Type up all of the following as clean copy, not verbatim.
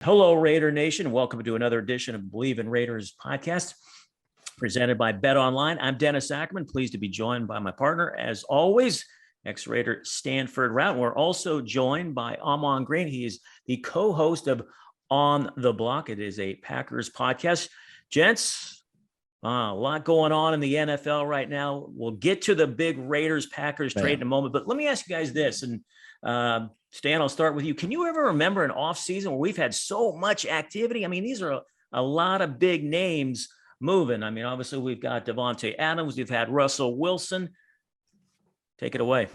Hello, Raider Nation. Welcome to another edition of Believe in Raiders podcast presented by Bet Online. I'm Dennis Ackerman, pleased to be joined by my partner, as always, ex-Raider Stanford Routt. We're also joined by Ahman Green. He is the co-host of On the Block. It is a Packers podcast. Gents, a lot going on in the NFL right now. We'll get to the big Raiders-Packers trade in a moment, but let me ask you guys this, and Stan, I'll start with you. Can you ever remember an offseason where we've had so much activity? I mean, these are a lot of big names moving. I mean, obviously, we've got Davante Adams. We've had Russell Wilson. Take it away.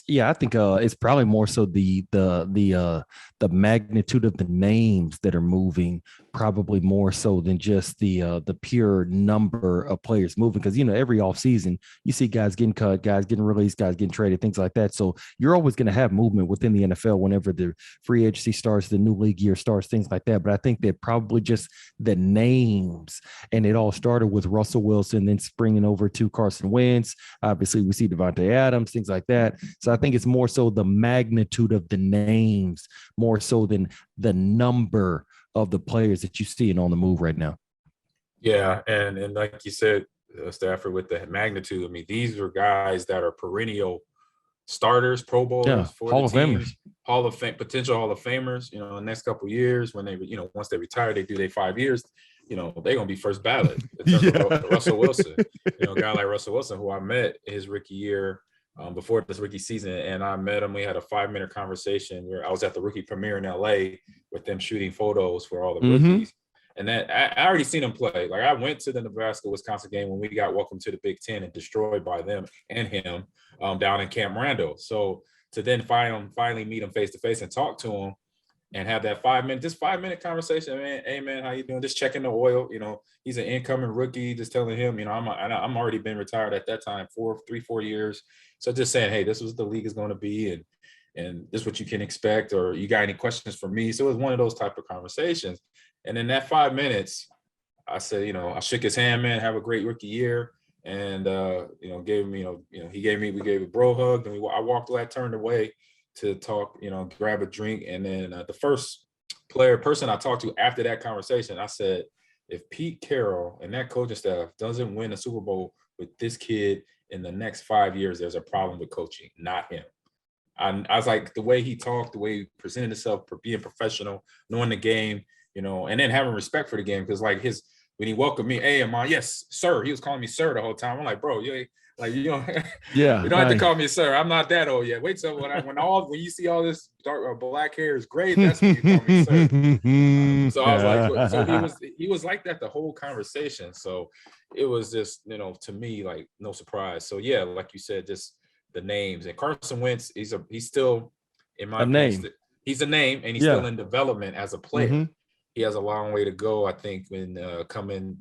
Yeah, I think it's probably more so the magnitude of the names that are moving, probably more so than just the pure number of players moving. Because every offseason you see guys getting cut, guys getting released, guys getting traded, things like that. So you're always going to have movement within the NFL whenever the free agency starts, the new league year starts, things like that. But I think that probably just the names, and it all started with Russell Wilson, then springing over to Carson Wentz. Obviously, we see Davante Adams, things like that. So I think it's more so the magnitude of the names, more so than the number of the players that you see on the move right now. Yeah, and like you said, Stafford, with the magnitude, I mean, these are guys that are perennial starters, Pro Bowlers, for Hall the of teams, Famers, potential Hall of Famers. The next couple of years when they, once they retire, they do their 5 years. They're gonna be first ballot in terms of Russell Wilson. A guy like Russell Wilson, who I met his rookie year. Before this rookie season, and I met him. We had a 5-minute conversation where I was at the rookie premiere in LA with them shooting photos for all the rookies. And then I already seen him play. Like, I went to the Nebraska-Wisconsin game when we got welcomed to the Big Ten and destroyed by them and him down in Camp Randall. So to then finally meet him face to face and talk to him and have that 5-minute conversation, man. Hey, man, how you doing? Just checking the oil. He's an incoming rookie. Just telling him, I'm already been retired at that time, 4 years. So just saying, hey, this is what the league is going to be, and this is what you can expect, or you got any questions for me? So it was one of those type of conversations. And in that 5 minutes, I said, I shook his hand, man, have a great rookie year. And, gave him, we gave a bro hug. And I walked away, I turned away to talk, grab a drink. And then the first person I talked to after that conversation, I said, if Pete Carroll and that coaching staff doesn't win a Super Bowl with this kid in the next 5 years, there's a problem with coaching, not him. I was like, the way he talked, the way he presented himself, for being professional, knowing the game, and then having respect for the game. Because when he welcomed me, hey, Ahman, yes, sir. He was calling me sir the whole time. I'm like, bro, you don't have to call me sir. I'm not that old yet. Wait till when you see all this dark black hair is gray, that's when you call me sir. So I was like, so he was like that the whole conversation. So it was just, to me, like, no surprise. So yeah, like you said, just the names. And Carson Wentz, he's still, in my opinion, he's a name, and he's still in development as a player. He has a long way to go, I think, when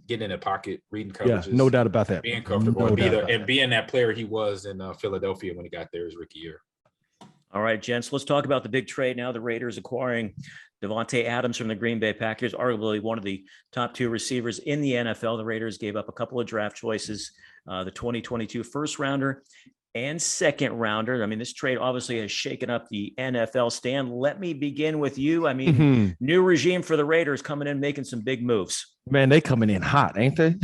getting in the pocket, reading coverages. Yeah, no doubt about that. Being comfortable being that player he was in Philadelphia when he got there his rookie year. All right, gents, let's talk about the big trade now. The Raiders acquiring Davante Adams from the Green Bay Packers, arguably one of the top 2 receivers in the NFL. The Raiders gave up a couple of draft choices, the 2022 first rounder and second rounder. I mean, this trade obviously has shaken up the NFL. Stan, let me begin with you. I mean, new regime for the Raiders coming in, making some big moves. Man, they coming in hot, ain't they?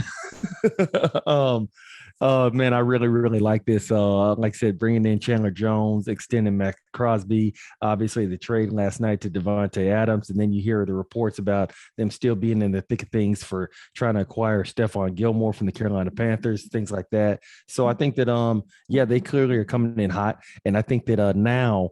Man, I really, really like this. Like I said, bringing in Chandler Jones, extending Max Crosby, obviously the trade last night to Davante Adams. And then you hear the reports about them still being in the thick of things for trying to acquire Stephon Gilmore from the Carolina Panthers, things like that. So I think that, they clearly are coming in hot. And I think that now,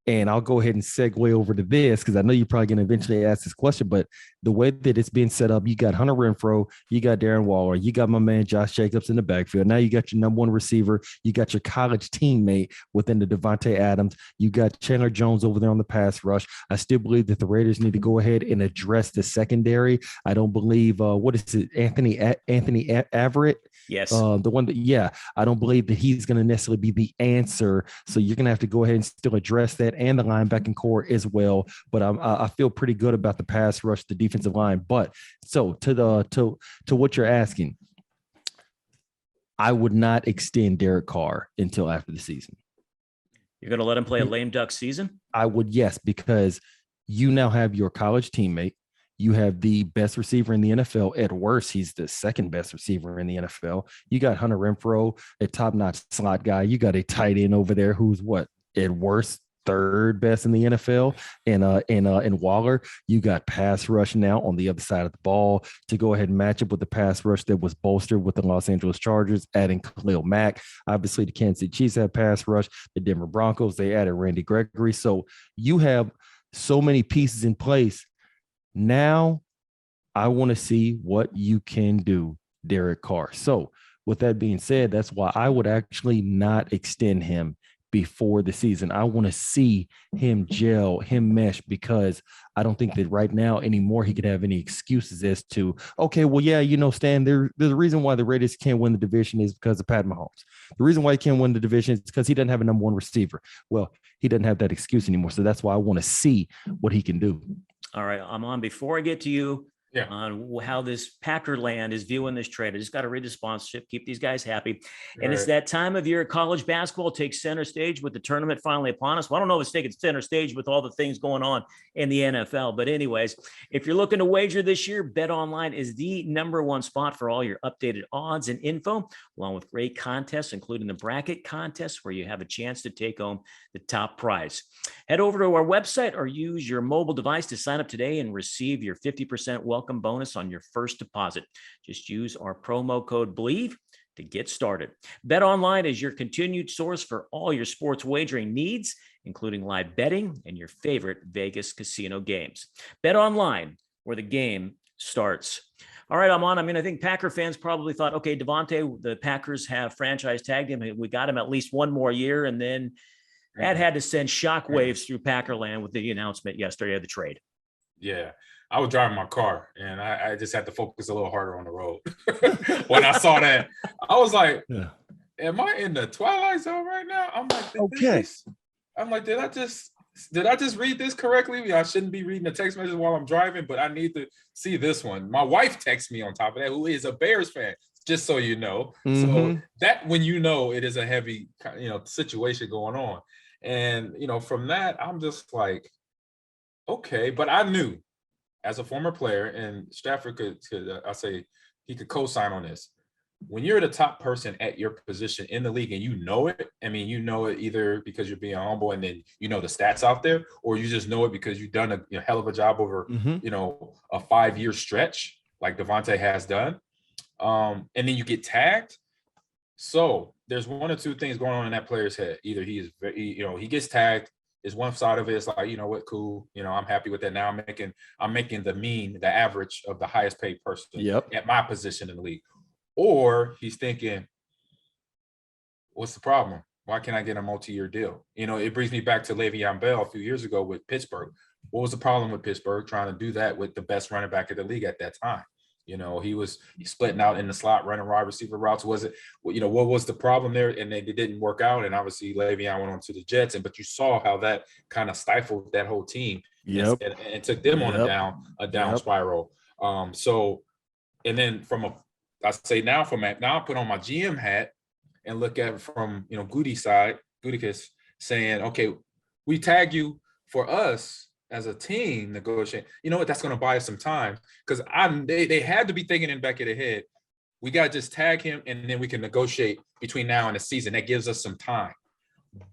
and I'll go ahead and segue over to this because I know you're probably going to eventually ask this question, but the way that it's being set up, you got Hunter Renfrow, you got Darren Waller, you got my man Josh Jacobs in the backfield. Now you got your number 1 receiver, you got your college teammate within the Davante Adams, you got Chandler Jones over there on the pass rush. I still believe that the Raiders need to go ahead and address the secondary. I don't believe Anthony Averett. Yes. The one that, I don't believe that he's going to necessarily be the answer. So you're going to have to go ahead and still address that and the linebacking core as well. But I feel pretty good about the pass rush, the defensive line. But so to what you're asking, I would not extend Derek Carr until after the season. You're going to let him play a lame duck season? I would, yes, because you now have your college teammate. You have the best receiver in the NFL. At worst, he's the second best receiver in the NFL. You got Hunter Renfrow, a top-notch slot guy. You got a tight end over there who's what, at worst, third best in the NFL. And Waller, you got pass rush now on the other side of the ball to go ahead and match up with the pass rush that was bolstered with the Los Angeles Chargers, adding Khalil Mack. Obviously, the Kansas City Chiefs have pass rush. The Denver Broncos, they added Randy Gregory. So you have so many pieces in place. Now, I want to see what you can do, Derek Carr. So, with that being said, that's why I would actually not extend him before the season. I want to see him gel, him mesh, because I don't think that right now anymore he could have any excuses as to, okay, well, yeah, Stan, there's a reason why the Raiders can't win the division is because of Pat Mahomes. The reason why he can't win the division is because he doesn't have a number one receiver. Well, he doesn't have that excuse anymore. So that's why I want to see what he can do. All right, Ahman, before I get to you Yeah. on how this Packer land is viewing this trade, I just got to read the sponsorship, keep these guys happy. And it's Right. that time of year college basketball takes center stage with the tournament finally upon us. Well, I don't know if it's taking center stage with all the things going on in the NFL. But anyways, if you're looking to wager this year, BetOnline is the #1 spot for all your updated odds and info, along with great contests, including the bracket contest, where you have a chance to take home the top prize. Head over to our website or use your mobile device to sign up today and receive your 50% welcome bonus on your first deposit. Just use our promo code BLEAV to get started. BetOnline is your continued source for all your sports wagering needs, including live betting and your favorite Vegas casino games. BetOnline, where the game starts. All right, Ahman. I think Packer fans probably thought, okay, Davante, the Packers have franchise tagged him. We got him at least one more year, and then that had to send shockwaves through Packerland with the announcement yesterday of the trade. Yeah, I was driving my car and I just had to focus a little harder on the road. When I saw that, I was like, am I in the twilight zone right now? I'm like, okay. I'm like, did I just read this correctly? I shouldn't be reading the text message while I'm driving, but I need to see this one. My wife texts me on top of that, who is a Bears fan, just so you know. So that when it is a heavy, situation going on. And, from that, I'm just like, okay. But I knew as a former player, and Stafford could I say he could co-sign on this. When you're the top person at your position in the league and you know it, either because you're being humble and then the stats out there, or you just know it because you've done a hell of a job over, a 5-year stretch like Davante has done. And then you get tagged. So there's one or two things going on in that player's head. Either he gets tagged. Is one side of it is like, what, cool. I'm happy with that. Now I'm making the average of the highest paid person at my position in the league. Or he's thinking, what's the problem? Why can't I get a multi-year deal? It brings me back to Le'Veon Bell a few years ago with Pittsburgh. What was the problem with Pittsburgh trying to do that with the best running back of the league at that time? He's splitting out in the slot, running wide receiver routes. What was the problem there? And it didn't work out. And obviously Le'Veon went on to the Jets. But you saw how that kind of stifled that whole team and took them on a down spiral. And then I put on my GM hat and look at it from, Gutekunst saying, okay, we tag you for us as a team negotiating. You know what? That's going to buy us some time because they had to be thinking in the back of their head, we got to just tag him and then we can negotiate between now and the season. That gives us some time.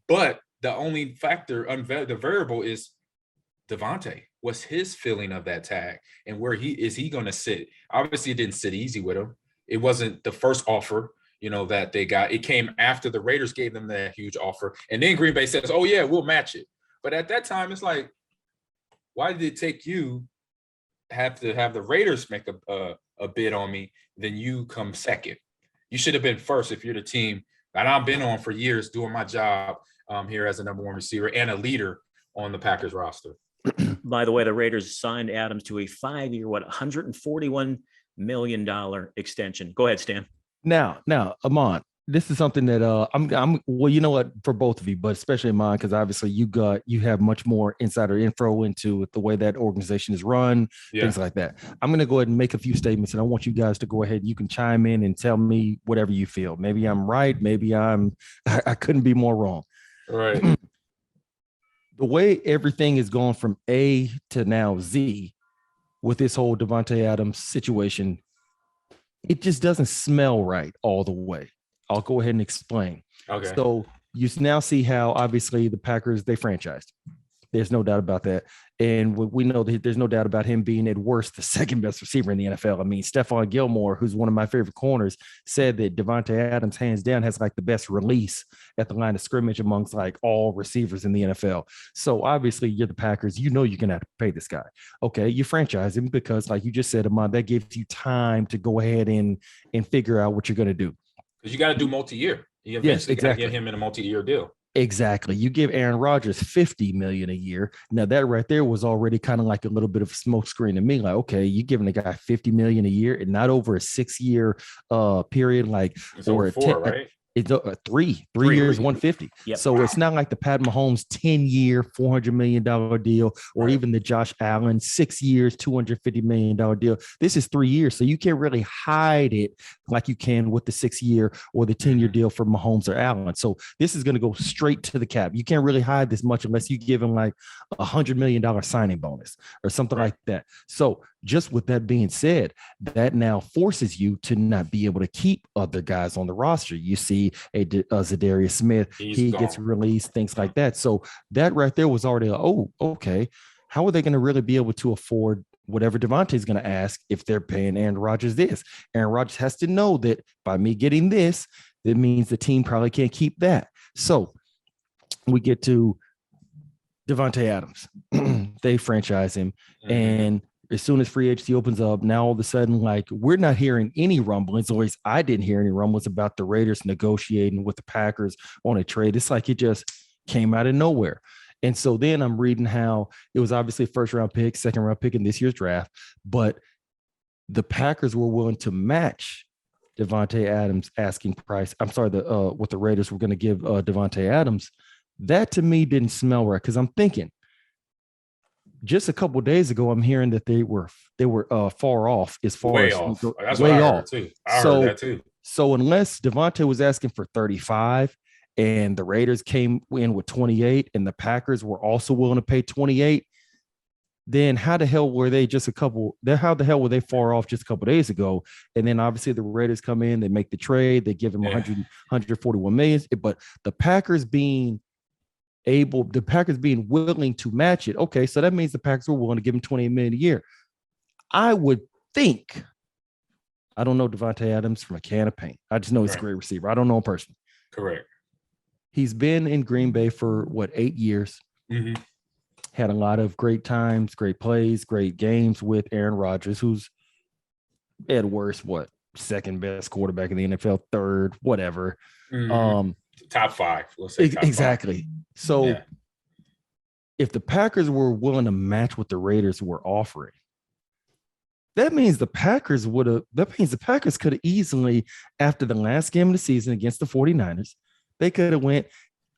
But the only factor, the variable is Davante. What's his feeling of that tag and where he going to sit? Obviously, it didn't sit easy with him. It wasn't the first offer, that they got. It came after the Raiders gave them that huge offer. And then Green Bay says, oh, yeah, we'll match it. But at that time, it's like, why did it take you have to have the Raiders make a bid on me, then you come second? You should have been first if you're the team that I've been on for years doing my job here as a #1 receiver and a leader on the Packers roster. By the way, the Raiders signed Adams to a 5-year, $141 million extension. Go ahead, Stan. Now, Ahman, this is something that for both of you, but especially mine, because obviously you have much more insider info into the way that organization is run, things like that. I'm going to go ahead and make a few statements, and I want you guys to go ahead. You can chime in and tell me whatever you feel. Maybe I'm right. Maybe I couldn't be more wrong. Right. The the way everything is going from A to now Z with this whole Davante Adams situation, it just doesn't smell right all the way. I'll go ahead and explain. Okay. So you now see how obviously the Packers, they franchised. There's no doubt about that. And we know that there's no doubt about him being at worst the second best receiver in the NFL. I mean, Stephon Gilmore, who's one of my favorite corners, said that Davante Adams, hands down, has like the best release at the line of scrimmage amongst like all receivers in the NFL. So obviously you're the Packers. You know you're going to have to pay this guy. Okay, you franchise him because, like you just said, Ahman, that gives you time to go ahead and figure out what you're going to do. Because you got to do multi-year. You eventually got to get him in a multi-year deal. Exactly. You give Aaron Rodgers $50 million a year. Now that right there was already kind of like a little bit of a smoke screen to me. Like, okay, you giving a guy $50 million a year and not over a 6-year period, like it's or over 4, right? It's three years, 150. Yep. So it's not like the Pat Mahomes 10-year, $400 million deal, or even the Josh Allen 6 years, $250 million deal. This is 3 years. So you can't really hide it like you can with the 6-year or the 10-year deal for Mahomes or Allen. So this is going to go straight to the cap. You can't really hide this much unless you give him like $100 million signing bonus or something like that. So just with that being said, that now forces you to not be able to keep other guys on the roster. You see a Zadarius Smith, he gets released, things like that. So that right there was already, okay. How are they going to really be able to afford whatever Davante is going to ask if they're paying Aaron Rodgers this? Aaron Rodgers has to know that by me getting this, that means the team probably can't keep that. So we get to Davante Adams. They franchise him. And as soon as free agency opens up, now all of a sudden, like, we're not hearing any rumblings, or at least I didn't hear any rumblings about the Raiders negotiating with the Packers on a trade. It's like it just came out of nowhere. And so then I'm reading how it was obviously first round pick, second round pick in this year's draft, but the Packers were willing to match Davante Adams' asking price. I'm sorry, what the Raiders were going to give Davante Adams. That to me didn't smell right, because I'm thinking, just a couple of days ago, I'm hearing that they were far off as far way as off. That's way what I off. heard too. I heard that too. So unless Davante was asking for 35 and the Raiders came in with 28 and the Packers were also willing to pay 28, then how the hell were they far off just a couple of days ago? And then obviously the Raiders come in, they make the trade, they give him 141 million, but the Packers being willing to match it. Okay, so that means the Packers were willing to give him $28 million a year. I would think, I don't know Davante Adams from a can of paint. I just know he's a great receiver. I don't know him personally. Correct. He's been in Green Bay for 8 years. Mm-hmm. Had a lot of great times, great plays, great games with Aaron Rodgers, who's at worst, second best quarterback in the NFL, third, whatever. Mm-hmm. Top 5. Let's say top exactly. 5. So if the Packers were willing to match what the Raiders were offering, that means the Packers could have easily, after the last game of the season against the 49ers, they could have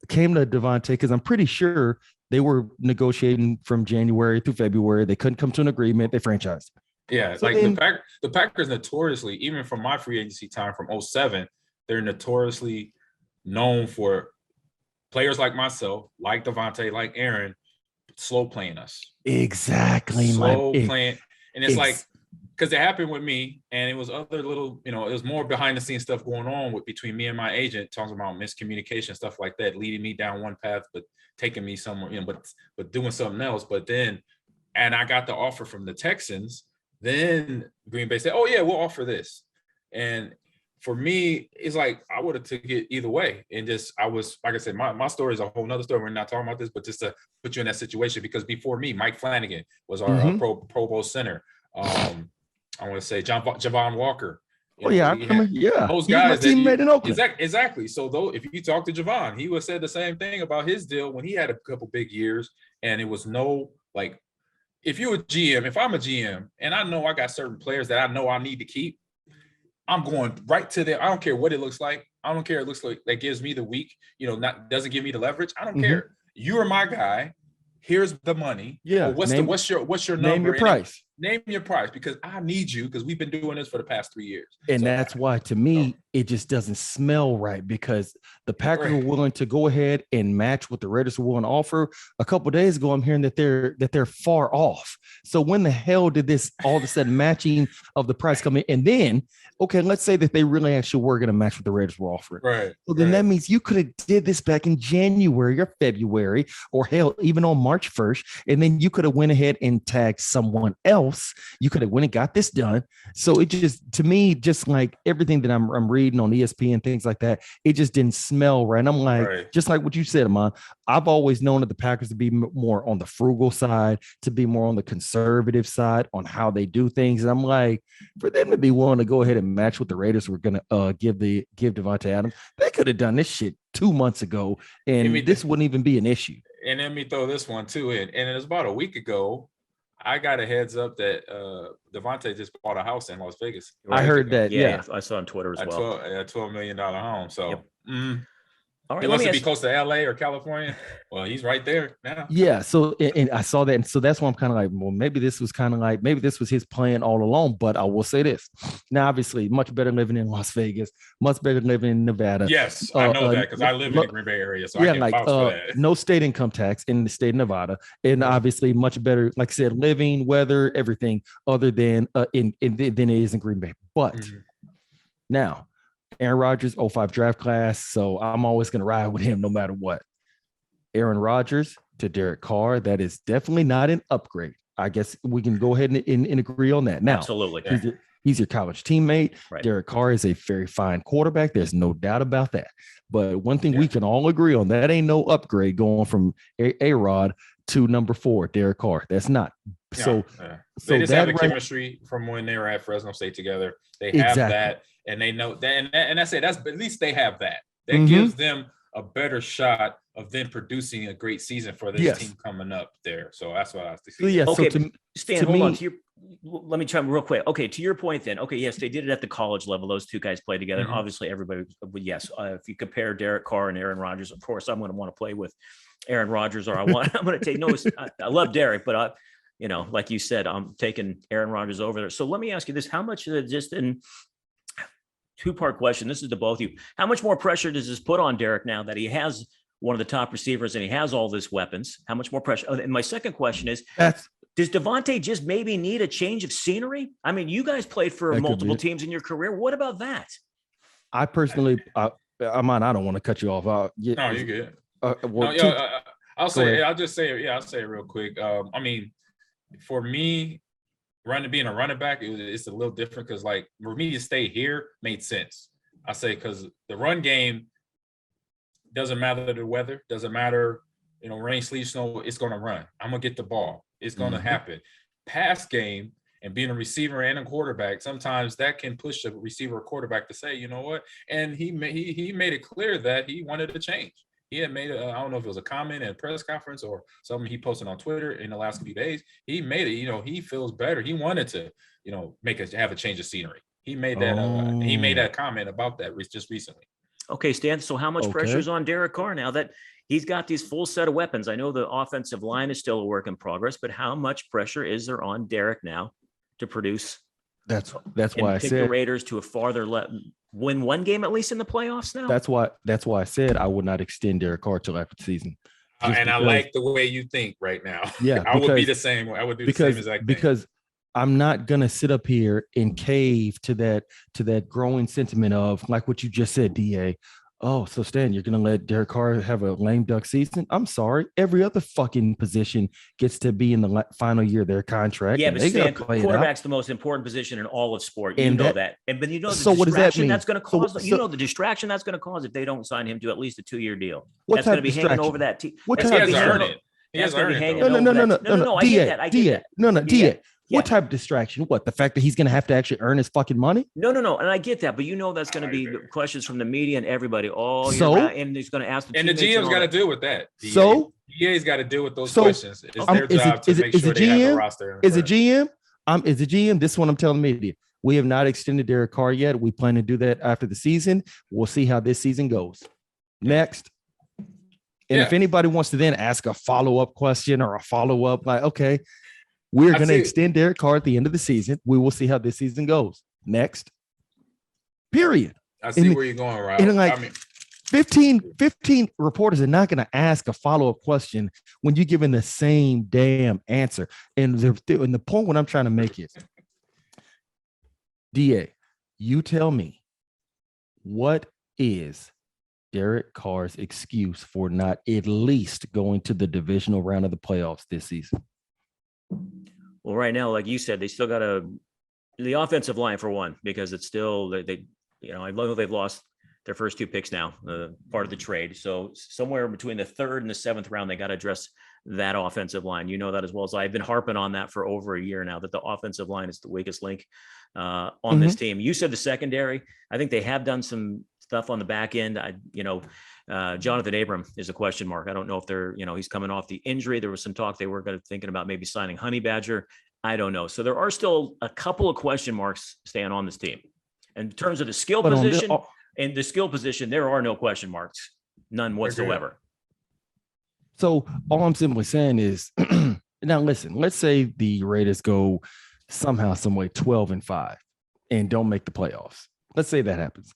came to Davante, because I'm pretty sure they were negotiating from January through February. They couldn't come to an agreement. They franchised. Yeah, so the Packers notoriously, even from my free agency time from 2007, they're notoriously known for players like myself, like Davante, like Aaron, slow playing us. Exactly. Slow playing. And it's like, because it happened with me, and it was other little, it was more behind the scenes stuff going on between me and my agent, talking about miscommunication, stuff like that, leading me down one path, but taking me somewhere, but doing something else. But then, and I got the offer from the Texans, then Green Bay said, oh yeah, we'll offer this. And for me, it's like, I would have took it either way. And I was, like I said, my story is a whole nother story. We're not talking about this, but just to put you in that situation, because before me, Mike Flanagan was our Pro Bowl center. I want to say Javon Walker. I remember. Yeah, those guys. He was my teammate in Oakland. Exactly. So though, if you talk to Javon, he would say the same thing about his deal when he had a couple big years, and it was no, like, if you're a GM, if I'm a GM and I know I got certain players that I know I need to keep, I'm going right to them. I don't care what it looks like. I don't care. It looks like that gives me the weak, doesn't give me the leverage. I don't care. You are my guy. Here's the money. Yeah. Well, what's your number? Name your price. Name your price because I need you because we've been doing this for the past 3 years. And so that's why, to me, it just doesn't smell right because the Packers were willing to go ahead and match what the Raiders were willing to offer. A couple of days ago, I'm hearing that they're far off. So when the hell did this all of a sudden matching of the price come in? And then, okay, let's say that they really actually were going to match what the Raiders were offering. Right. So then that means you could have did this back in January or February or hell, even on March 1st. And then you could have went ahead and tagged someone else. You could have went and got this done. So it just, to me, just like everything that I'm reading on ESPN, things like that, it just didn't smell right. And I'm like, just like what you said, Ahman, I've always known that the Packers to be more on the frugal side, to be more on the conservative side on how they do things. And I'm like, for them to be willing to go ahead and match what the Raiders were going to give Davante Adams, they could have done this shit 2 months ago, and this wouldn't even be an issue. And let me throw this one too in. And it was about a week ago, I got a heads up that Davante just bought a house in Las Vegas. I heard that. Yeah, I saw on Twitter as well. A $12 million home. So all right, he wants to be close to LA or California. Well, he's right there now. Yeah. So, and I saw that. And so that's why I'm kind of like, well, maybe this was his plan all along. But I will say this. Now, obviously, much better living in Las Vegas, much better living in Nevada. Yes, I know that because I live in the Green Bay area. So I can vouch for that. No state income tax in the state of Nevada. And obviously much better, like I said, living, weather, everything other than than it is in Green Bay. But now, Aaron Rodgers, 05 draft class. So I'm always going to ride with him no matter what. Aaron Rodgers to Derek Carr. That is definitely not an upgrade. I guess we can go ahead and agree on that. Now, absolutely. He's your college teammate. Right. Derek Carr is a very fine quarterback. There's no doubt about that. But one thing we can all agree on, that ain't no upgrade going from A-Rod to number 4, Derek Carr. That's not. So they just have a chemistry from when they were at Fresno State together. They have that. And they know that, and I say that's at least they have that. That gives them a better shot of then producing a great season for this team coming up there. So that's what I was thinking. Okay, so Stan, hold on. Let me chime real quick. Okay, to your point then. Okay, yes, they did it at the college level. Those two guys played together. And obviously, everybody, yes, if you compare Derek Carr and Aaron Rodgers, of course, I'm going to want to play with Aaron Rodgers, or I'm going to take I love Derek, but like you said, I'm taking Aaron Rodgers over there. So let me ask you this: how much just in two-part question. This is to both of you. How much more pressure does this put on Derek now that he has one of the top receivers and he has all these weapons? How much more pressure? And my second question is, does Davante just maybe need a change of scenery? I mean, you guys played for multiple teams in your career. What about that? I personally, Ahman, I don't want to cut you off. No, you're good. I'll say it real quick. I mean, for me, being a running back, it's a little different because, like, for me to stay here made sense. I say because the run game doesn't matter the weather, doesn't matter, rain, sleet, snow, it's going to run. I'm going to get the ball. It's going to happen. Pass game and being a receiver and a quarterback, sometimes that can push a receiver or quarterback to say, you know what? And he made it clear that he wanted to change. He had made I don't know if it was a comment at a press conference or something he posted on Twitter in the last few days. He made it, he feels better. He wanted to, have a change of scenery. He made that he made that comment about that just recently. Okay, Stan. So how much pressure is on Derek Carr now that he's got these full set of weapons? I know the offensive line is still a work in progress, but how much pressure is there on Derek now to produce? That's why I said the Raiders to a farther win one game at least in the playoffs now. That's why I said I would not extend Derek Carr till after the season. And I like the way you think right now. Yeah, I would be the same way. I would do the same exact thing. Because I'm not gonna sit up here and cave to that growing sentiment of like what you just said, DA. Oh, so Stan, you're going to let Derek Carr have a lame duck season? I'm sorry. Every other fucking position gets to be in the final year of their contract. Yeah, but Stan, quarterback's the most important position in all of sport. You know that. But you know the what does that mean? That's going to cause. The distraction that's going to cause if they don't sign him to at least a 2-year deal. That's going to be hanging over that team. What type of earn it? No. I get that. No, DA. What type of distraction? What, the fact that he's going to have to actually earn his fucking money? No. And I get that, but that's going to be questions from the media and everybody. And he's going to ask and the GM's got to deal with that. DA's got to deal with those questions. It's their job to make sure they have the roster. Is it GM? Is it GM? This is what I'm telling the media. We have not extended Derek Carr yet. We plan to do that after the season. We'll see how this season goes. Next. And if anybody wants to then ask a follow-up question or a follow-up, like, okay, We're going to extend Derek Carr at the end of the season. We will see how this season goes. Next. Period. I see where you're going, Ralph. And like 15 reporters are not going to ask a follow-up question when you're giving the same damn answer. And the point what I'm trying to make is, DA, you tell me, what is Derek Carr's excuse for not at least going to the divisional round of the playoffs this season? Well, right now, like you said, they still got the offensive line for one, because it's still they I know they've lost their first two picks now, part of the trade. So somewhere between the third and the seventh round, they got to address that offensive line. You know that as well as I've been harping on that for over a year now, that the offensive line is the weakest link on this team. You said the secondary. I think they have done some stuff on the back end. Jonathan Abram is a question mark. I don't know if he's coming off the injury. There was some talk they were thinking about maybe signing Honey Badger. I don't know. So there are still a couple of question marks staying on this team. In terms of the skill position, in the skill position, there are no question marks, none whatsoever. So all I'm simply saying is, now listen, let's say the Raiders go somehow, some way 12-5 and don't make the playoffs. Let's say that happens.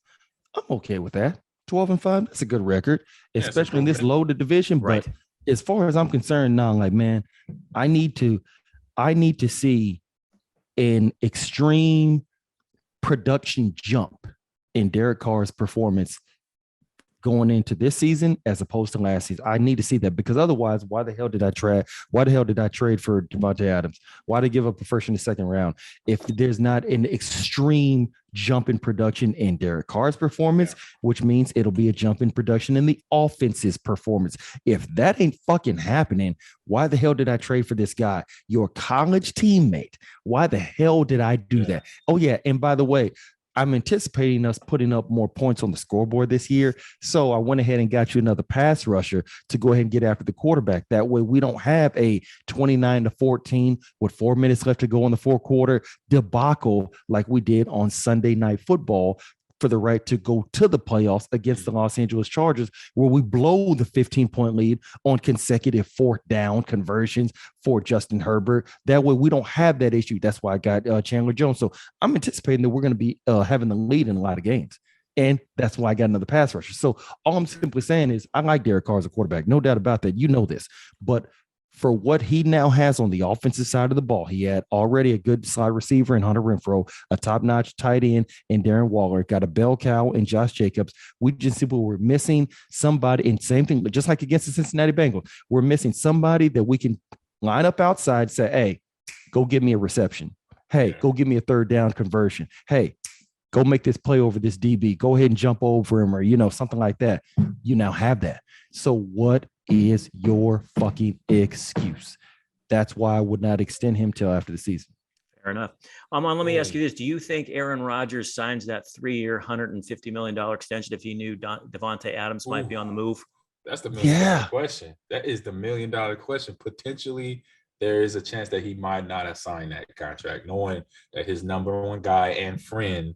I'm okay with that. 12-5, that's a good record, especially in this loaded division. Right. But as far as I'm concerned now, like, man, I need to see an extreme production jump in Derek Carr's performance going into this season as opposed to last season. I need to see that, because otherwise, why the hell did I trade for Davante Adams? Why did I give up a first and a second round if there's not an extreme jump in production in Derek Carr's performance, which means it'll be a jump in production in the offense's performance. If that ain't fucking happening, why the hell did I trade for this guy, your college teammate? Why the hell did I do that? Oh yeah, and by the way, I'm anticipating us putting up more points on the scoreboard this year. So I went ahead and got you another pass rusher to go ahead and get after the quarterback. That way we don't have a 29-14 with 4 minutes left to go in the fourth quarter debacle like we did on Sunday Night Football for the right to go to the playoffs against the Los Angeles Chargers, where we blow the 15-point lead on consecutive fourth down conversions for Justin Herbert. That way we don't have that issue. That's why I got Chandler Jones. So I'm anticipating that we're going to be having the lead in a lot of games. And that's why I got another pass rusher. So all I'm simply saying is I like Derek Carr as a quarterback. No doubt about that. You know this. But for what he now has on the offensive side of the ball, he had already a good slot receiver in Hunter Renfrow, a top-notch tight end in Darren Waller, got a bell cow in Josh Jacobs. We just simply were missing somebody, and same thing, just like against the Cincinnati Bengals, we're missing somebody that we can line up outside and say, hey, go give me a reception. Hey, go give me a third down conversion. Hey, go make this play over this DB. Go ahead and jump over him, or, something like that. You now have that. So what is your fucking excuse? That's why I would not extend him till after the season. Fair enough. Ahman, let me ask you this. Do you think Aaron Rodgers signs that 3-year, $150 million extension if he knew Davante Adams might be on the move? That's the $1 million question. That is the $1 million question. Potentially, there is a chance that he might not have signed that contract, knowing that his number one guy and friend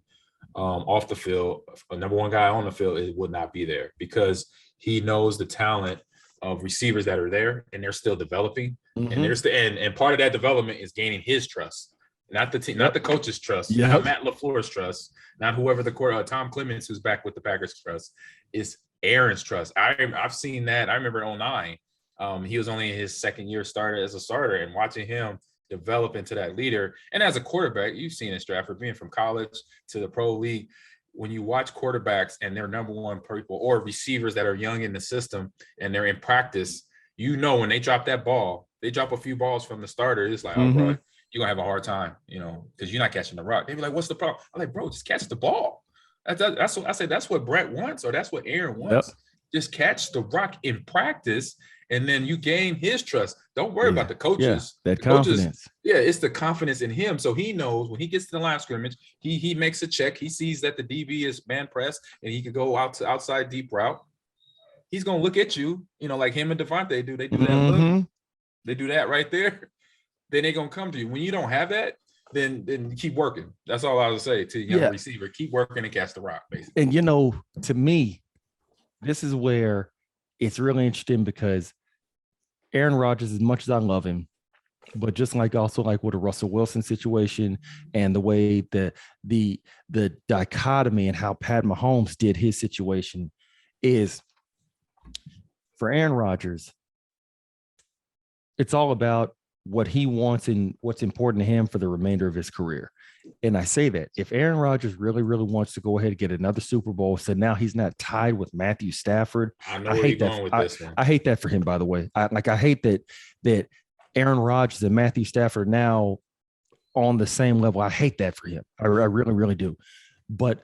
off the field, number one guy on the field, it would not be there, because he knows the talent of receivers that are there and they're still developing. And and part of that development is gaining his trust, not the team, not the coach's trust, not Matt LaFleur's trust, not whoever the Tom Clements, who's back with the Packers, trust, is Aaron's trust. I've seen that. I remember in 2009, he was only in his second year as a starter, and watching him develop into that leader. And as a quarterback, you've seen it, Stratford, being from college to the pro league. When you watch quarterbacks and their number one people, or receivers that are young in the system and they're in practice, when they drop that ball, they drop a few balls from the starter. It's like, oh, bro, you're going to have a hard time, because you're not catching the rock. They be like, what's the problem? I'm like, bro, just catch the ball. That's what I say. That's what Brett wants, or that's what Aaron wants. Yep. Just catch the rock in practice, and then you gain his trust. Don't worry about the coaches. Yeah, that confidence. Coaches, it's the confidence in him. So he knows when he gets to the line of scrimmage, he makes a check. He sees that the DB is man press and he can go out to outside deep route. He's gonna look at you, like him and Davante do. They do that look. They do that right there. Then they're gonna come to you. When you don't have that, then keep working. That's all I would say to a young receiver. Keep working and catch the rock, basically. And to me, this is where it's really interesting, because Aaron Rodgers, as much as I love him, But just like also like with a Russell Wilson situation and the way that the dichotomy and how Pat Mahomes did his situation is for Aaron Rodgers, it's all about what he wants and what's important to him for the remainder of his career. And I say that if Aaron Rodgers really, really wants to go ahead and get another Super Bowl, so now he's not tied with Matthew Stafford. I know where you're going with this one. I hate that for him, by the way. I hate that Aaron Rodgers and Matthew Stafford now on the same level. I hate that for him. I really, really do. But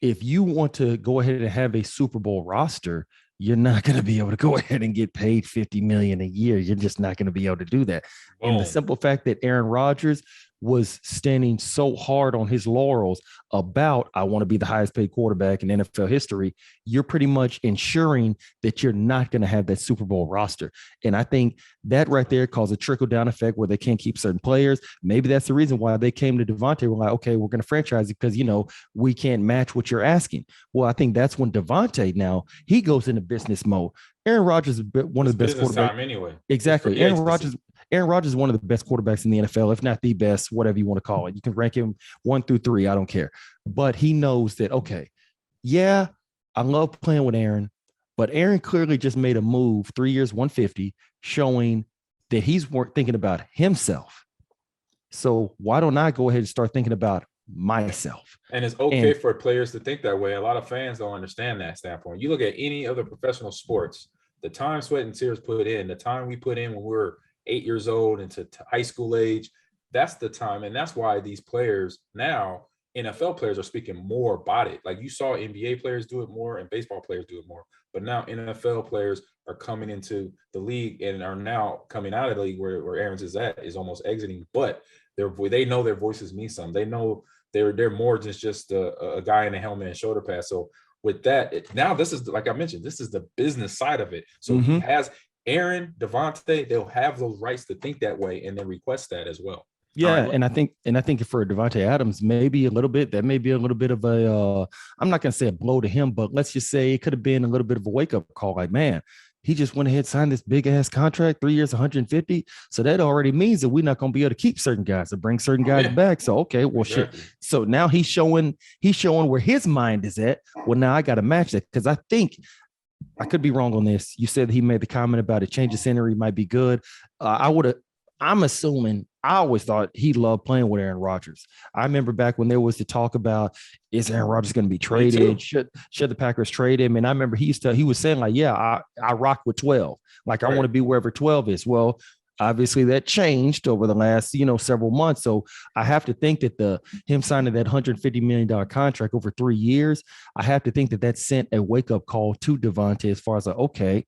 if you want to go ahead and have a Super Bowl roster, you're not going to be able to go ahead and get paid $50 million a year. You're just not going to be able to do that. Boom. And the simple fact that Aaron Rodgers was standing so hard on his laurels about, I want to be the highest paid quarterback in NFL history, you're pretty much ensuring that you're not going to have that Super Bowl roster. And I think that right there caused a trickle down effect where they can't keep certain players. Maybe that's the reason why they came to Davante. We're like, okay, we're going to franchise it because, we can't match what you're asking. Well, I think that's when Davante now, he goes into business mode. Aaron Rodgers is one of the best quarterbacks. Anyway. Exactly. Aaron Rodgers is one of the best quarterbacks in the NFL, if not the best, whatever you want to call it. You can rank him 1 through 3. I don't care. But he knows that, okay, yeah, I love playing with Aaron, but Aaron clearly just made a move, 3 years, 150, showing that he's thinking about himself. So why don't I go ahead and start thinking about myself? And it's okay for players to think that way. A lot of fans don't understand that standpoint. You look at any other professional sports, the time, sweat, and tears put in, the time we put in when we're 8 years old into high school age, that's the time. And that's why these players now, NFL players, are speaking more about it. Like you saw NBA players do it more and baseball players do it more. But now NFL players are coming into the league and are now coming out of the league where Aaron's is almost exiting. But they know their voices mean something. They know they're more than just a guy in a helmet and shoulder pads. So with that, now this is, like I mentioned, this is the business side of it. So he has Aaron, Davante, they'll have those rights to think that way and then request that as well. Yeah, right. and I think for Davante Adams, maybe a little bit, that may be a little bit of a, I'm not going to say a blow to him, but let's just say it could have been a little bit of a wake-up call. Like, man, he just went ahead and signed this big-ass contract, 3 years, 150. So that already means that we're not going to be able to keep certain guys or bring certain guys back. So, okay, well, exactly. Shit. So now he's showing where his mind is at. Well, now I got to match that because I think, I could be wrong on this. You said he made the comment about a change of scenery might be good. I'm assuming, I always thought he loved playing with Aaron Rodgers. I remember back when there was the talk about, is Aaron Rodgers going to be traded? Should the Packers trade him? And I remember he was saying like, yeah, I rock with 12. Like, right. I want to be wherever 12 is. Well, obviously that changed over the last, several months. So I have to think that him signing that $150 million contract over 3 years, I have to think that sent a wake-up call to Davante as far as like, okay,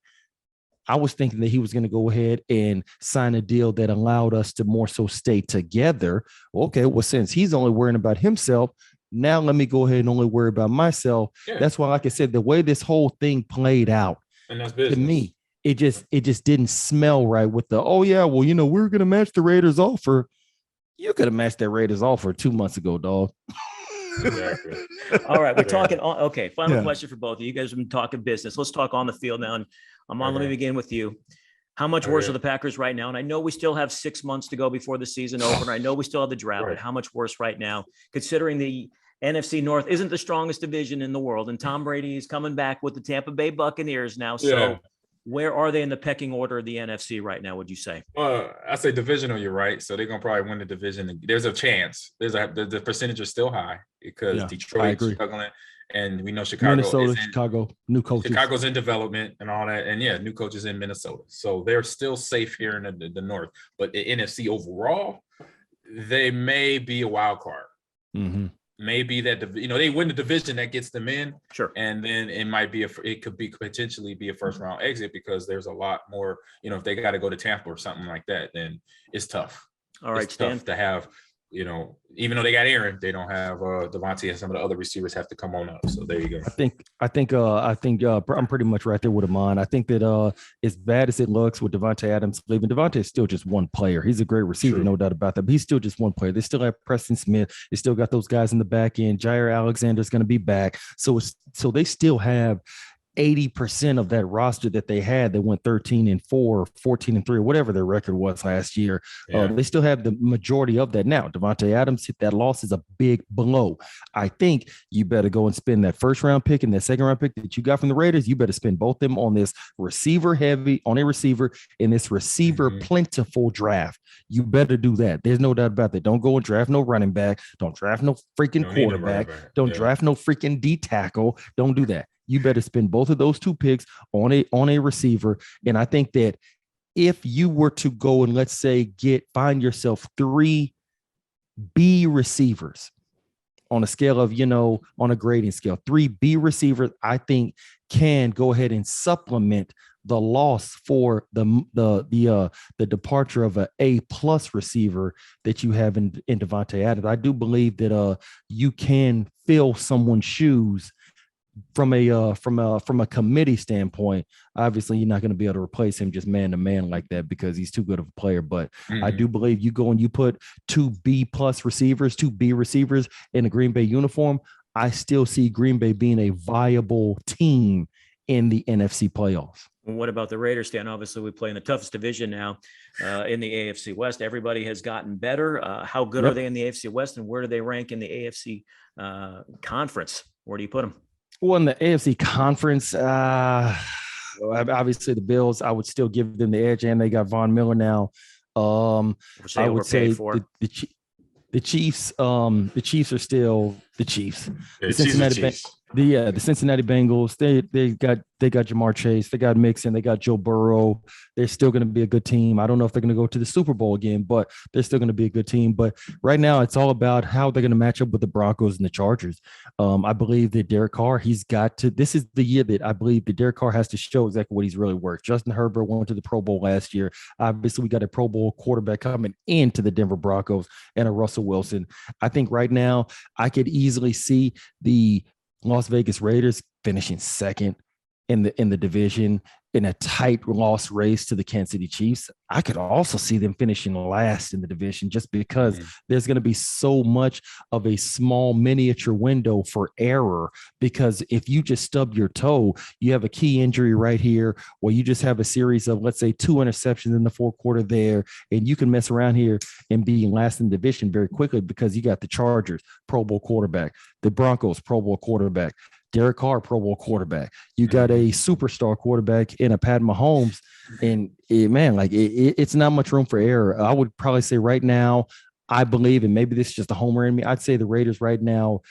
I was thinking that he was going to go ahead and sign a deal that allowed us to more so stay together. Okay, well, since he's only worrying about himself, now let me go ahead and only worry about myself. Yeah. That's why, like I said, the way this whole thing played out, and that's business. To me, it just didn't smell right with the, oh yeah, well, we're going to match the Raiders offer. You could have matched that Raiders offer 2 months ago, dog. Exactly. All right, we're talking. Okay, final question for both of you. You guys have been talking business. Let's talk on the field now. And Ahman, let me begin with you. How much worse are the Packers right now? And I know we still have 6 months to go before the season over. And I know we still have the draft, but how much worse right now, considering the NFC North isn't the strongest division in the world, and Tom Brady is coming back with the Tampa Bay Buccaneers now. So where are they in the pecking order of the NFC right now, would you say? I say divisional, you're right. So they're going to probably win the division. There's a chance. The percentage is still high because Detroit's struggling. And we know Chicago, new coaches. Chicago's in development and all that. And new coaches in Minnesota. So they're still safe here in the North. But the NFC overall, they may be a wild card. Mm-hmm. Maybe that, they win the division that gets them in. Sure. And then it could potentially be a first round exit because there's a lot more, if they got to go to Tampa or something like that, then it's tough. All right, it's tough to have, even though they got Aaron, they don't have Davante, and some of the other receivers have to come on up. So there you go. I think I'm pretty much right there with Ahman. I think that as bad as it looks with Davante Adams leaving, Davante is still just one player. He's a great receiver, no doubt about that. But he's still just one player. They still have Preston Smith. They still got those guys in the back end. Jair Alexander's going to be back. So they still have 80% of that roster that they had that went 13-4, 14-3, or whatever their record was last year. They still have the majority of that now. Davante Adams hit that loss is a big blow. I think you better go and spend that first round pick and that second round pick that you got from the Raiders. You better spend both them on this receiver heavy, on a receiver in this receiver plentiful draft. You better do that. There's no doubt about that. Don't go and draft no running back. Don't draft no freaking quarterback. Don't draft no freaking D tackle. Don't do that. You better spend both of those two picks on a receiver. And I think that if you were to go and let's say find yourself 3 B receivers on a scale of, on a grading scale, 3 B receivers, I think can go ahead and supplement the loss for the departure of a plus receiver that you have in Davante Adams. I do believe that you can fill someone's shoes from a committee standpoint. Obviously, you're not going to be able to replace him just man to man like that because he's too good of a player. But I do believe you go and you put 2 B receivers in a Green Bay uniform. I still see Green Bay being a viable team in the NFC playoffs. What about the Raiders, Stan? Obviously, we play in the toughest division now in the AFC West. Everybody has gotten better. How good are they in the AFC West, and where do they rank in the AFC conference? Where do you put them? Well, in the AFC conference, obviously the Bills, I would still give them the edge, and they got Von Miller now. I would say the Chiefs. The Chiefs are still the Chiefs. The Cincinnati Bengals. They got Jamar Chase. They got Mixon. They got Joe Burrow. They're still going to be a good team. I don't know if they're going to go to the Super Bowl again, but they're still going to be a good team. But right now, it's all about how they're going to match up with the Broncos and the Chargers. I believe that Derek Carr, this is the year that I believe that Derek Carr has to show exactly what he's really worth. Justin Herbert went to the Pro Bowl last year. Obviously, we got a Pro Bowl quarterback coming into the Denver Broncos and a Russell Wilson. I think right now I could easily see the Las Vegas Raiders finishing second in the division in a tight loss race to the Kansas City Chiefs. I could also see them finishing last in the division just because there's going to be so much of a small miniature window for error, because if you just stub your toe, you have a key injury right here, or you just have a series of, let's say, 2 interceptions in the fourth quarter there, and you can mess around here and be last in the division very quickly because you got the Chargers, Pro Bowl quarterback, the Broncos, Pro Bowl quarterback, Derek Carr, Pro Bowl quarterback. You got a superstar quarterback in a Pat Mahomes, and it's not much room for error. I would probably say right now, I believe, and maybe this is just a homer in me, I'd say the Raiders right now,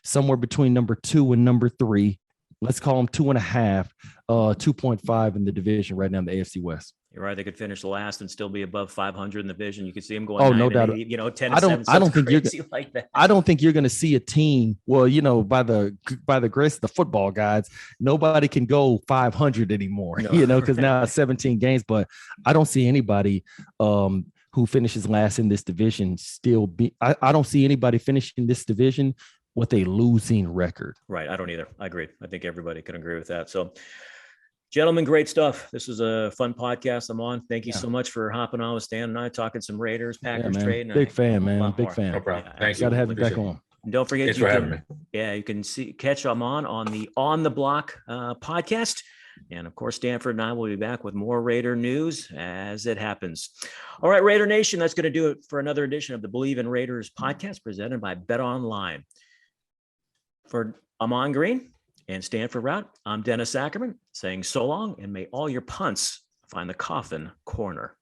somewhere between number 2 and number 3. Let's call them 2.5, 2.5 in the division right now in the AFC West. You're right. They could finish last and still be above 500 in the division. You could see them going. Oh, no doubt. 8, 10-7. I don't think you're like that. I don't think you're going to see a team. Well, by the grace of the football guys, nobody can go 500 anymore. No. Because now it's 17 games. But I don't see anybody who finishes last in this division I don't see anybody finishing this division with a losing record. Right. I don't either. I agree. I think everybody can agree with that. So, gentlemen, great stuff. This was a fun podcast I'm on. Thank you so much for hopping on with Stan and I, talking some Raiders, Packers trade. Big fan, man. Big fan. No problem. Thanks. Got to have you back on. And don't forget, Thanks for having me. Yeah, you can catch Ahman on the On the Block podcast. And of course, Stanford and I will be back with more Raider news as it happens. All right, Raider Nation, that's going to do it for another edition of the Believe in Raiders podcast presented by Bet Online. For Ahman Green and Stanford Routt, I'm Dennis Ackerman saying so long, and may all your punts find the coffin corner.